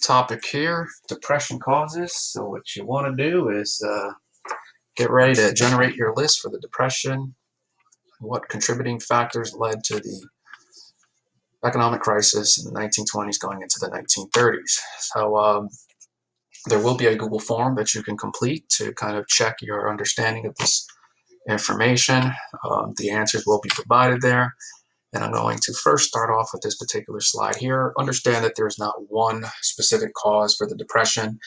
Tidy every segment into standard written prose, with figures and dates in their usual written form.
topic here, depression causes. So what you want to do is get ready to generate your list for the depression. What contributing factors led to the economic crisis in the 1920s going into the 1930s. So there will be a Google form that you can complete to kind of check your understanding of this information. The answers will be provided there. And I'm going to first start off with this particular slide here. Understand that there's not one specific cause for the depression.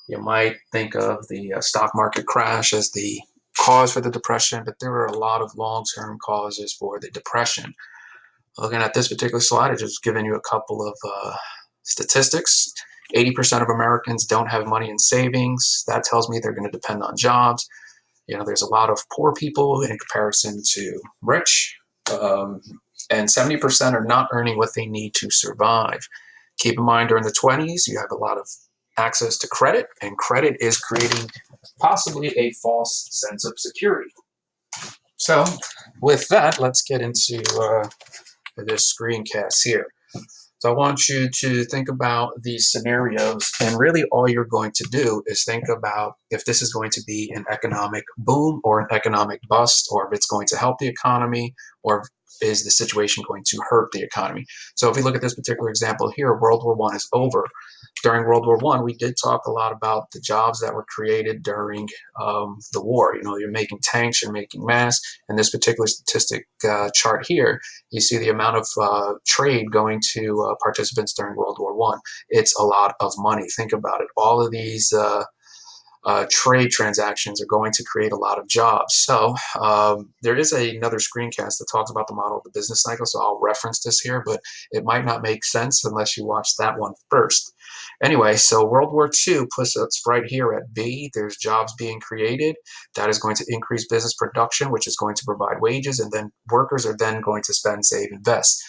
You might think of the stock market crash as the cause for the depression, but there are a lot of long-term causes for the depression. Looking at this particular slide, I've just given you a couple of statistics. 80% of Americans don't have money in savings. That tells me they're going to depend on jobs. You know, there's a lot of poor people in comparison to rich, and 70% are not earning what they need to survive. Keep in mind, during the 20s, you have a lot of access to credit, and credit is creating possibly a false sense of security. So with that, let's get into this screencast here. So I want you to think about these scenarios, and really all you're going to do is think about if this is going to be an economic boom or an economic bust, or if it's going to help the economy, or is the situation going to hurt the economy. So if we look at this particular example here, World War I is over. During World War I, we did talk a lot about the jobs that were created during the war. You know, you're making tanks, you're making masks, and this particular statistic chart here, you see the amount of trade going to participants during World War I. It's a lot of money. Think about it. All of these trade transactions are going to create a lot of jobs. So there is another screencast that talks about the model of the business cycle, so I'll reference this here, but it might not make sense unless you watch that one first. Anyway, so World War II puts us right here at B. There's jobs being created. That is going to increase business production, which is going to provide wages, and then workers are then going to spend, save, invest.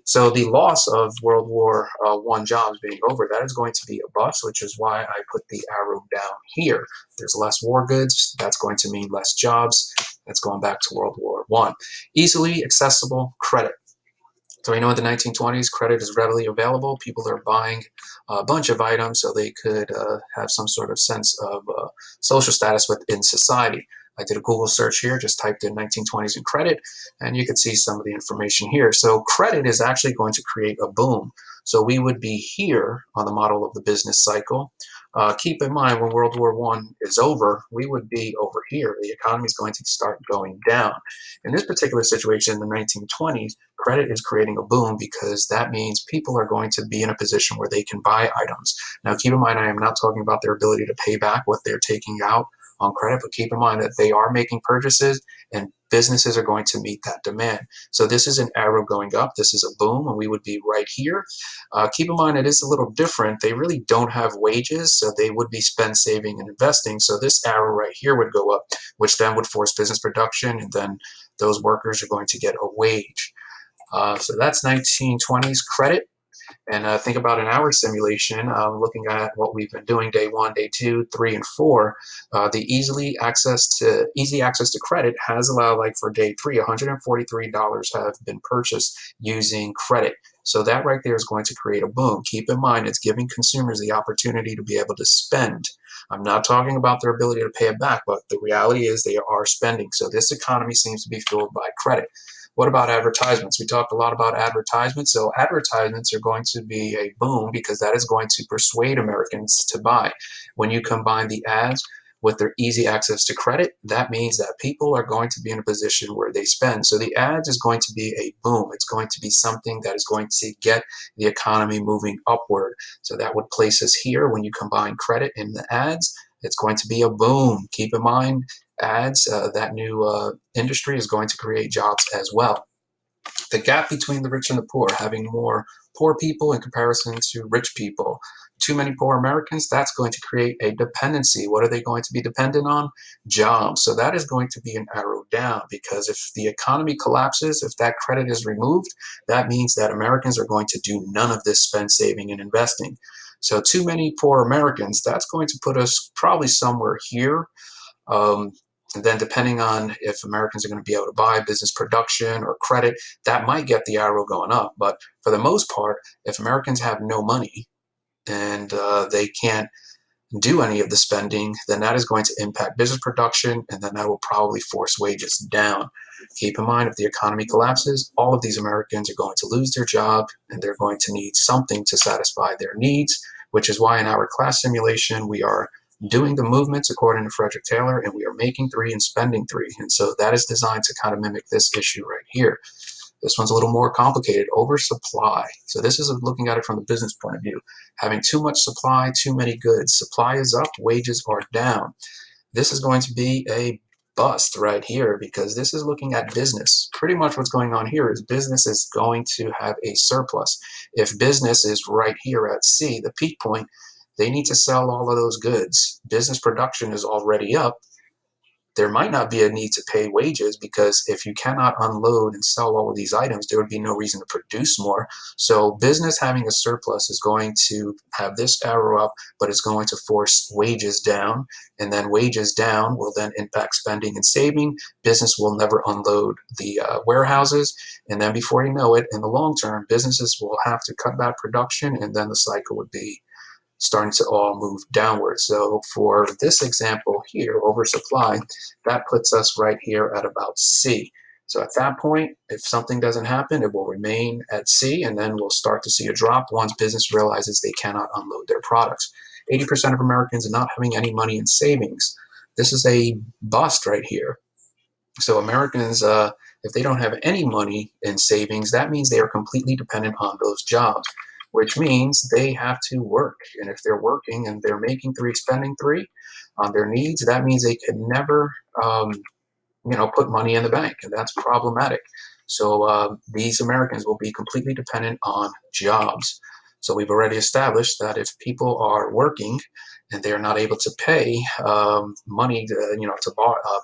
So the loss of World War I jobs being over, that is going to be a bust, which is why I put the arrow down here. There's less war goods. That's going to mean less jobs. That's going back to World War I. Easily accessible credit. So we know in the 1920s, credit is readily available. People are buying a bunch of items so they could have some sort of sense of social status within society. I did a Google search here, just typed in 1920s and credit, and you can see some of the information here. So credit is actually going to create a boom. So we would be here on the model of the business cycle. Keep in mind, when World War I is over, we would be over here. The economy is going to start going down. In this particular situation, in the 1920s, credit is creating a boom because that means people are going to be in a position where they can buy items. Now, keep in mind, I am not talking about their ability to pay back what they're taking out on credit, but keep in mind that they are making purchases and businesses are going to meet that demand. So this is an arrow going up. This is a boom, and we would be right here. Keep in mind, it is a little different. They really don't have wages, so they would be spend, saving, and investing. So this arrow right here would go up, which then would force business production, and then those workers are going to get a wage. So that's 1920s credit. And think about an hour simulation, looking at what we've been doing day 1, day 2, 3, and 4. The easy access to credit has allowed, like for day 3, $143 have been purchased using credit. So that right there is going to create a boom. Keep in mind, it's giving consumers the opportunity to be able to spend. I'm not talking about their ability to pay it back, but the reality is they are spending. So this economy seems to be fueled by credit. What about advertisements? We talked a lot about advertisements. So advertisements are going to be a boom because that is going to persuade Americans to buy. When you combine the ads with their easy access to credit, that means that people are going to be in a position where they spend. So the ads is going to be a boom. It's going to be something that is going to get the economy moving upward. So that would place us here when you combine credit and the ads. It's going to be a boom. Keep in mind, ads, that new industry is going to create jobs as well. The gap between the rich and the poor, having more poor people in comparison to rich people. Too many poor Americans, that's going to create a dependency. What are they going to be dependent on? Jobs. So that is going to be an arrow down because if the economy collapses, if that credit is removed, that means that Americans are going to do none of this spend, saving, and investing. So too many poor Americans, that's going to put us probably somewhere here. And then depending on if Americans are going to be able to buy business production or credit, that might get the arrow going up. But for the most part, if Americans have no money, and they can't do any of the spending, then that is going to impact business production, and then that will probably force wages down. Keep in mind, if the economy collapses, all of these Americans are going to lose their job, and they're going to need something to satisfy their needs, which is why in our class simulation, we are doing the movements according to Frederick Taylor, and we are making three and spending three. And so that is designed to kind of mimic this issue right here. This one's a little more complicated, oversupply. So this is looking at it from the business point of view. Having too much supply, too many goods. Supply is up, wages are down. This is going to be a bust right here because this is looking at business. Pretty much what's going on here is business is going to have a surplus. If business is right here at C, the peak point, they need to sell all of those goods. Business production is already up. There might not be a need to pay wages because if you cannot unload and sell all of these items, there would be no reason to produce more. So business having a surplus is going to have this arrow up, but it's going to force wages down. And then wages down will then impact spending and saving. Business will never unload the warehouses. And then before you know it, in the long term, businesses will have to cut back production, and then the cycle would be starting to all move downward. So for this example here, oversupply, that puts us right here at about C. So at that point, if something doesn't happen, it will remain at C, and then we'll start to see a drop once business realizes they cannot unload their products. 80% of Americans are not having any money in savings. This is a bust right here. So Americans, if they don't have any money in savings, that means they are completely dependent on those jobs, which means they have to work. And if they're working and they're making three, spending three on their needs, that means they can never, put money in the bank, and that's problematic. So these Americans will be completely dependent on jobs. So we've already established that if people are working and they are not able to pay money,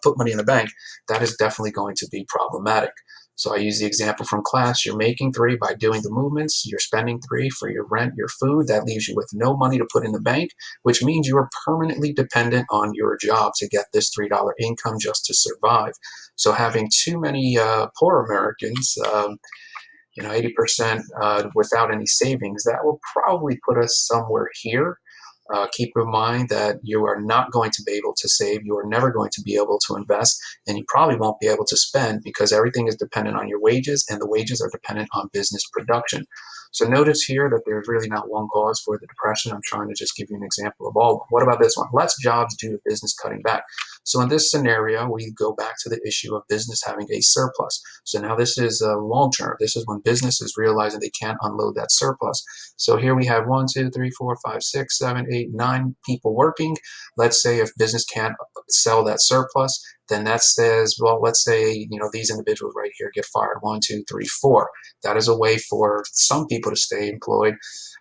put money in the bank, that is definitely going to be problematic. So I use the example from class. You're making three by doing the movements. You're spending three for your rent, your food. That leaves you with no money to put in the bank, which means you are permanently dependent on your job to get this $3 income just to survive. So having too many poor Americans, 80% without any savings, that will probably put us somewhere here. Keep in mind that you are not going to be able to save, you are never going to be able to invest, and you probably won't be able to spend because everything is dependent on your wages, and the wages are dependent on business production. So notice here that there's really not one cause for the depression. I'm trying to just give you an example of all. What about this one? Less jobs due to business cutting back. So in this scenario, we go back to the issue of business having a surplus. So now this is long term. This is when businesses realizing they can't unload that surplus. So here we have 1, 2, 3, 4, 5, 6, 7, 8, 9 people working. Let's say if business can't sell that surplus, then that says, well, let's say, these individuals right here get fired. 1, 2, 3, 4. That is a way for some people to stay employed.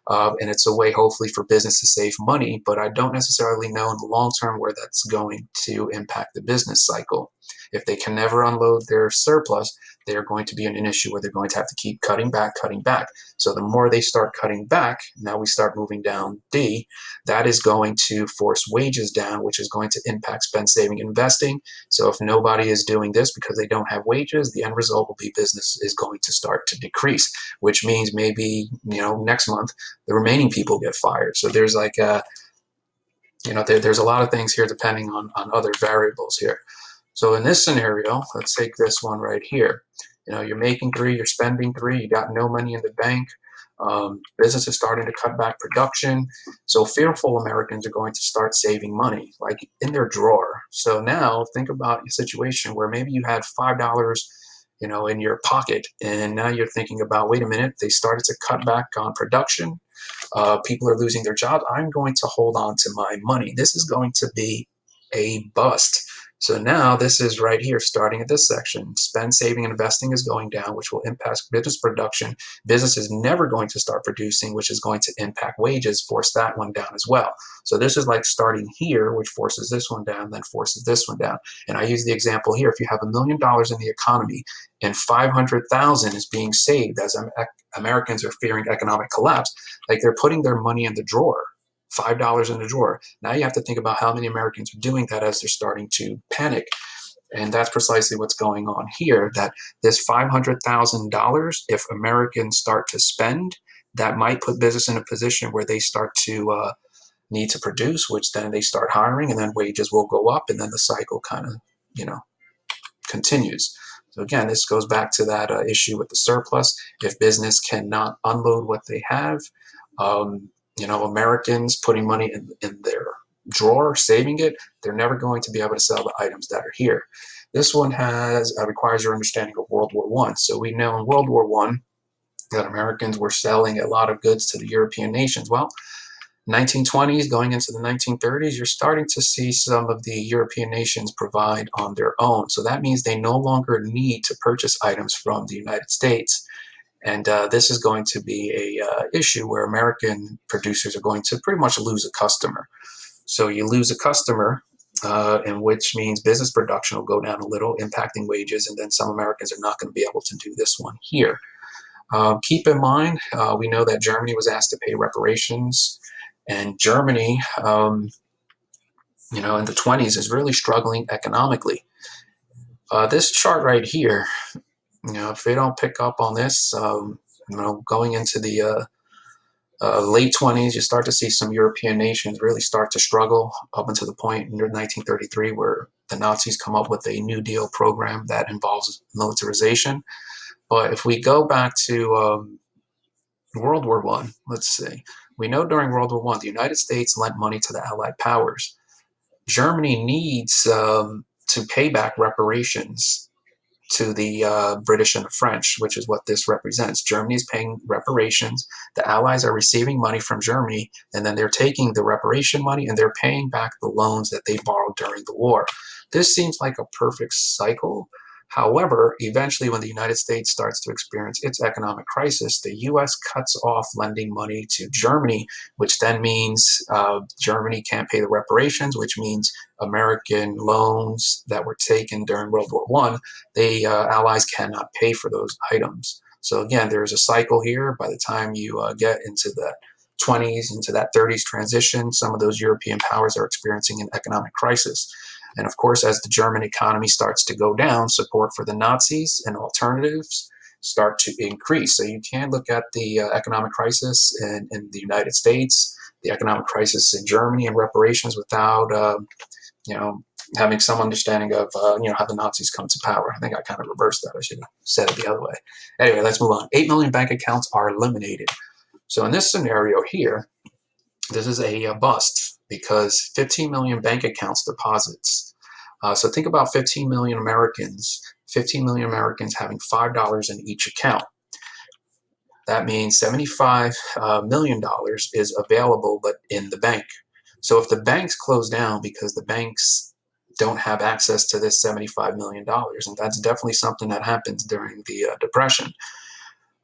And it's a way, hopefully, for business to save money, but I don't necessarily know in the long term where that's going to impact the business cycle. If they can never unload their surplus, they are going to be in an issue where they're going to have to keep cutting back, cutting back. So the more they start cutting back, now we start moving down D, that is going to force wages down, which is going to impact spend, saving, investing. So if nobody is doing this because they don't have wages, the end result will be business is going to start to decrease, which means maybe, next month, the remaining people get fired. So there's like there's a lot of things here depending on other variables here. So in this scenario, let's take this one right here. You're making three, you're spending three, you got no money in the bank. Business is starting to cut back production. So fearful Americans are going to start saving money, like in their drawer. So now think about a situation where maybe you had $5, in your pocket, and now you're thinking about, wait a minute, they started to cut back on production. People are losing their jobs. I'm going to hold on to my money. This is going to be a bust. So now this is right here, starting at this section. Spend, saving, and investing is going down, which will impact business production. Business is never going to start producing, which is going to impact wages, force that one down as well. So this is like starting here, which forces this one down, then forces this one down. And I use the example here. If you have $1 million in the economy and 500,000 is being saved as Americans are fearing economic collapse, like they're putting their money in the drawer. $5 in the drawer. Now you have to think about how many Americans are doing that as they're starting to panic. And that's precisely what's going on here, that this $500,000, if Americans start to spend, that might put business in a position where they start to need to produce, which then they start hiring, and then wages will go up, and then the cycle kind of, continues. So again, this goes back to that issue with the surplus. If business cannot unload what they have, Americans putting money in their drawer, saving it, they're never going to be able to sell the items that are here. This one requires your understanding of World War One. So we know in World War One that Americans were selling a lot of goods to the European nations. Well, 1920s going into the 1930s, you're starting to see some of the European nations provide on their own. So that means they no longer need to purchase items from the United States. And this is going to be a issue where American producers are going to pretty much lose a customer. So you lose a customer, and which means business production will go down a little, impacting wages, and then some Americans are not going to be able to do this one here. Keep in mind, we know that Germany was asked to pay reparations, and Germany, in the 20s is really struggling economically. This chart right here, if they don't pick up on this, going into the late 20s, you start to see some European nations really start to struggle up until the point in 1933 where the Nazis come up with a New Deal program that involves militarization. But if we go back to World War One, let's see, we know during World War One, the United States lent money to the Allied powers. Germany needs to pay back reparations to the British and the French, which is what this represents. Germany is paying reparations. The Allies are receiving money from Germany, and then they're taking the reparation money and they're paying back the loans that they borrowed during the war. This seems like a perfect cycle. However, eventually, when the United States starts to experience its economic crisis, the U.S. cuts off lending money to Germany, which then means Germany can't pay the reparations, which means American loans that were taken during World War One, the Allies cannot pay for those items. So again, there's a cycle here. By the time you get into the 20s, into that 30s transition, some of those European powers are experiencing an economic crisis. And of course, as the German economy starts to go down, support for the Nazis and alternatives start to increase. So you can look at the economic crisis in the United States, the economic crisis in Germany, and reparations without, having some understanding of, how the Nazis come to power. I think I kind of reversed that. I should have said it the other way. Anyway, let's move on. 8 million bank accounts are eliminated. So in this scenario here, this is a bust because 15 million bank accounts deposits. So think about 15 million Americans having $5 in each account. That means $75 million is available, but in the bank. So if the banks close down because the banks don't have access to this $75 million, and that's definitely something that happens during the Depression,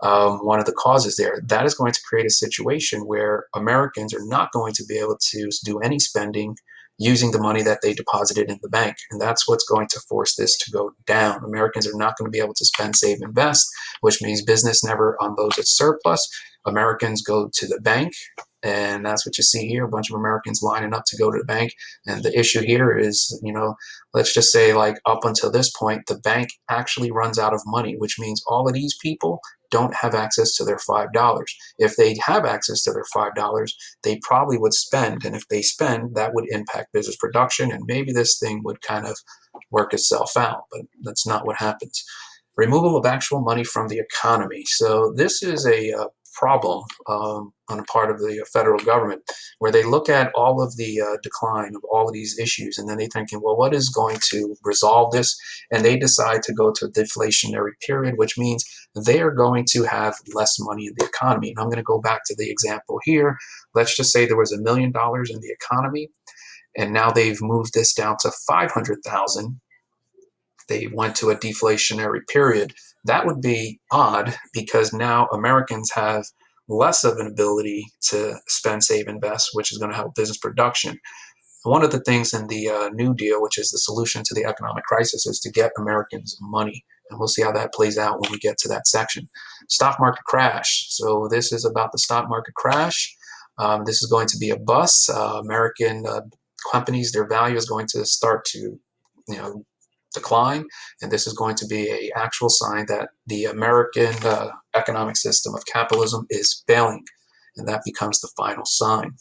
one of the causes there, that is going to create a situation where Americans are not going to be able to do any spending using the money that they deposited in the bank. And that's what's going to force this to go down. Americans are not going to be able to spend, save, invest, which means business never unloads its surplus. Americans go to the bank, and that's what you see here, a bunch of Americans lining up to go to the bank. And the issue here is, let's just say like up until this point, the bank actually runs out of money, which means all of these people don't have access to their $5. If they have access to their $5, they probably would spend. And if they spend, that would impact business production. And maybe this thing would kind of work itself out, but that's not what happens. Removal of actual money from the economy. So this is a problem on the part of the federal government, where they look at all of the decline of all of these issues, and then they're thinking, well, what is going to resolve this? And they decide to go to a deflationary period, which means they are going to have less money in the economy. And I'm going to go back to the example here. Let's just say there was $1 million in the economy, and now they've moved this down to 500,000. They went to a deflationary period. That would be odd because now Americans have less of an ability to spend, save, invest, which is going to help business production. One of the things in the New Deal, which is the solution to the economic crisis, is to get Americans money. And we'll see how that plays out when we get to that section. Stock market crash. So this is about the stock market crash. This is going to be a bust. American companies, their value is going to start to, decline, and this is going to be an actual sign that the American economic system of capitalism is failing, and that becomes the final sign.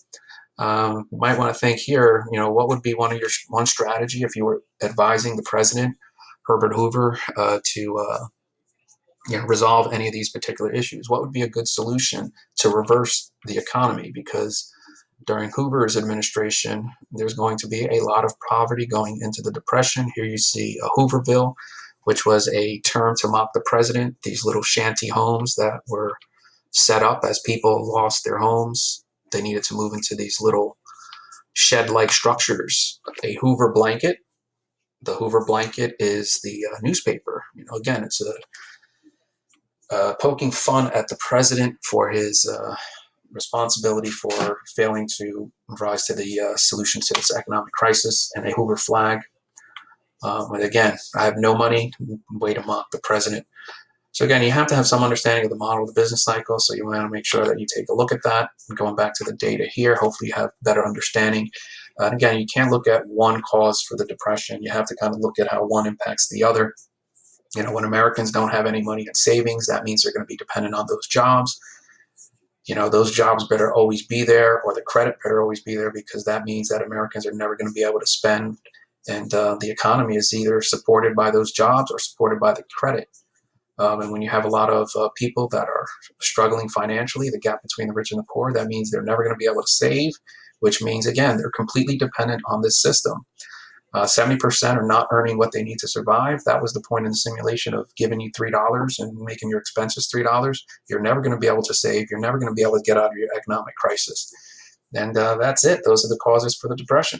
You might want to think here, what would be one strategy if you were advising the president, Herbert Hoover, to resolve any of these particular issues? What would be a good solution to reverse the economy? Because during Hoover's administration, there's going to be a lot of poverty going into the Depression. Here you see a Hooverville, which was a term to mock the president, these little shanty homes that were set up as people lost their homes. They needed to move into these little shed-like structures. A Hoover blanket. The Hoover blanket is the newspaper. Again, it's poking fun at the president for his responsibility for failing to rise to the solution to this economic crisis, and a Hoover flag. And again, I have no money, way to mock the president. So again, you have to have some understanding of the model of the business cycle, so you want to make sure that you take a look at that. And going back to the data here, hopefully you have better understanding. And again, you can't look at one cause for the Depression. You have to kind of look at how one impacts the other. When Americans don't have any money in savings, that means they're going to be dependent on those jobs. Those jobs better always be there, or the credit better always be there, because that means that Americans are never going to be able to spend. And the economy is either supported by those jobs or supported by the credit. And when you have a lot of people that are struggling financially, the gap between the rich and the poor, that means they're never going to be able to save, which means, again, they're completely dependent on this system. 70% are not earning what they need to survive. That was the point in the simulation of giving you $3 and making your expenses $3. You're never going to be able to save. You're never going to be able to get out of your economic crisis. And that's it. Those are the causes for the Depression.